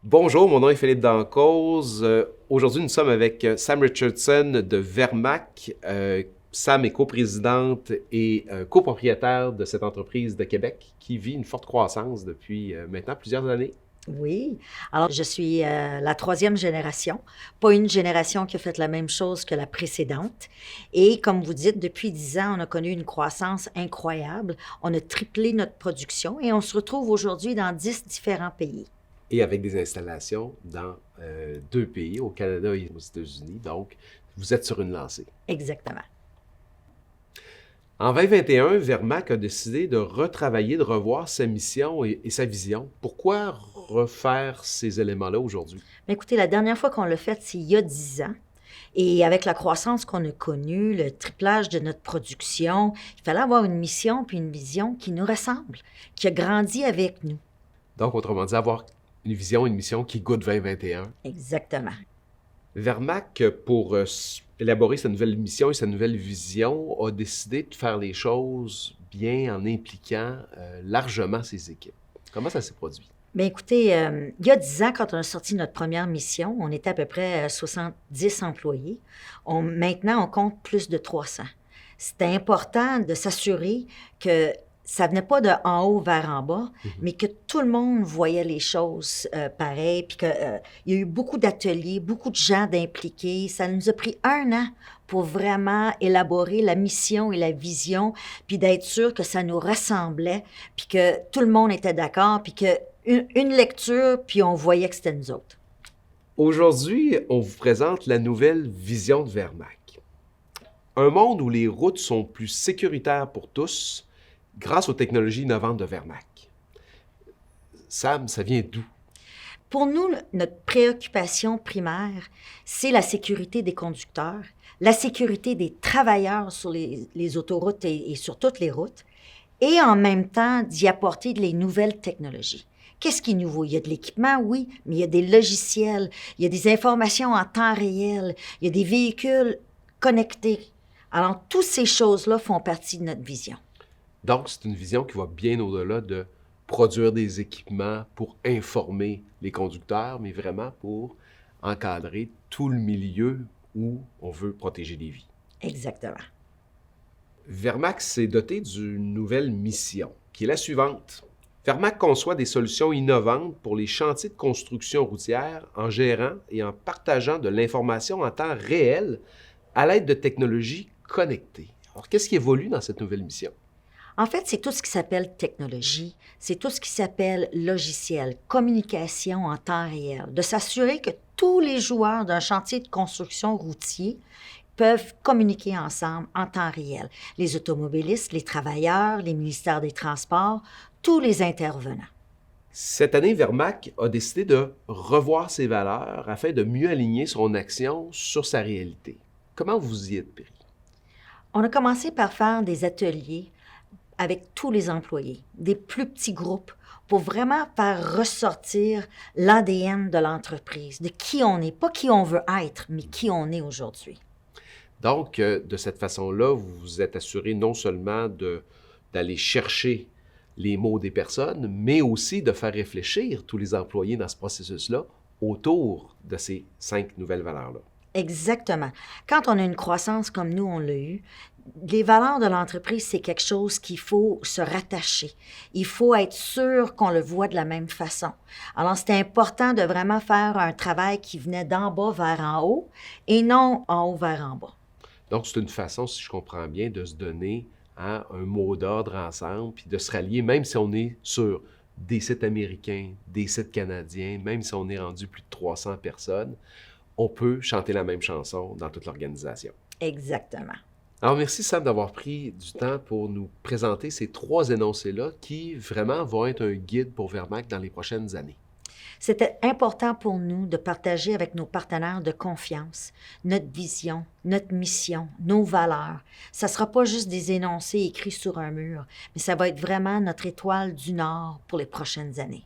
Bonjour, mon nom est Philippe Dancause. Aujourd'hui, nous sommes avec Sam Richardson de Vermac. Sam est coprésidente et copropriétaire de cette entreprise de Québec qui vit une forte croissance depuis maintenant plusieurs années. Oui. Alors, je suis la troisième génération, pas une génération qui a fait la même chose que la précédente. Et comme vous dites, depuis 10 ans, on a connu une croissance incroyable. On a triplé notre production et on se retrouve aujourd'hui dans 10 différents pays. Et avec des installations dans deux pays, au Canada et aux États-Unis. Donc, vous êtes sur une lancée. Exactement. En 2021, Vermac a décidé de retravailler, de revoir sa mission et sa vision. Pourquoi refaire ces éléments-là aujourd'hui? Mais écoutez, la dernière fois qu'on l'a fait, c'est il y a 10 ans. Et avec la croissance qu'on a connue, le triplage de notre production, il fallait avoir une mission puis une vision qui nous ressemble, qui a grandi avec nous. Donc, autrement dit, avoir une vision, une mission qui goûte 2021. Exactement. Vermac, pour élaborer sa nouvelle mission et sa nouvelle vision, a décidé de faire les choses bien en impliquant largement ses équipes. Comment ça s'est produit? Bien, écoutez, il y a 10 ans, quand on a sorti notre première mission, on était à peu près 70 employés. Maintenant, on compte plus de 300. C'était important de s'assurer que ça venait pas de en haut vers en bas, mais que tout le monde voyait les choses pareil, puis qu'il y a eu beaucoup d'ateliers, beaucoup de gens d'impliqués. Ça nous a pris 1 an pour vraiment élaborer la mission et la vision, puis d'être sûr que ça nous ressemblait, puis que tout le monde était d'accord, puis que une lecture, puis on voyait que c'était nous autres. Aujourd'hui, on vous présente la nouvelle vision de Vermac. Un monde où les routes sont plus sécuritaires pour tous grâce aux technologies innovantes de Vermac. Sam, ça vient d'où? Pour nous, notre préoccupation primaire, c'est la sécurité des conducteurs, la sécurité des travailleurs sur les autoroutes et sur toutes les routes, et en même temps d'y apporter les nouvelles technologies. Qu'est-ce qui est nouveau? Il y a de l'équipement, oui, mais il y a des logiciels, il y a des informations en temps réel, il y a des véhicules connectés. Alors, toutes ces choses-là font partie de notre vision. Donc, c'est une vision qui va bien au-delà de produire des équipements pour informer les conducteurs, mais vraiment pour encadrer tout le milieu où on veut protéger les vies. Exactement. Vermac s'est doté d'une nouvelle mission, qui est la suivante. Vermac conçoit des solutions innovantes pour les chantiers de construction routière en gérant et en partageant de l'information en temps réel à l'aide de technologies connectées. Alors, qu'est-ce qui évolue dans cette nouvelle mission? En fait, c'est tout ce qui s'appelle technologie, c'est tout ce qui s'appelle logiciel, communication en temps réel, de s'assurer que tous les joueurs d'un chantier de construction routier peuvent communiquer ensemble en temps réel. Les automobilistes, les travailleurs, les ministères des Transports, tous les intervenants. Cette année, Vermac a décidé de revoir ses valeurs afin de mieux aligner son action sur sa réalité. Comment vous y êtes pris? On a commencé par faire des ateliers avec tous les employés, des plus petits groupes, pour vraiment faire ressortir l'ADN de l'entreprise, de qui on est, pas qui on veut être, mais qui on est aujourd'hui. Donc, de cette façon-là, vous vous êtes assuré non seulement d'aller chercher les mots des personnes, mais aussi de faire réfléchir tous les employés dans ce processus-là autour de ces 5 nouvelles valeurs-là. Exactement. Quand on a une croissance comme nous, on l'a eu, les valeurs de l'entreprise, c'est quelque chose qu'il faut se rattacher. Il faut être sûr qu'on le voit de la même façon. Alors, c'était important de vraiment faire un travail qui venait d'en bas vers en haut et non en haut vers en bas. Donc, c'est une façon, si je comprends bien, de se donner un mot d'ordre ensemble, puis de se rallier, même si on est sur des sites américains, des sites canadiens, même si on est rendu plus de 300 personnes, on peut chanter la même chanson dans toute l'organisation. Exactement. Alors, merci Sam d'avoir pris du temps pour nous présenter ces 3 énoncés-là qui vraiment vont être un guide pour Vermac dans les prochaines années. C'était important pour nous de partager avec nos partenaires de confiance notre vision, notre mission, nos valeurs. Ça ne sera pas juste des énoncés écrits sur un mur, mais ça va être vraiment notre étoile du Nord pour les prochaines années.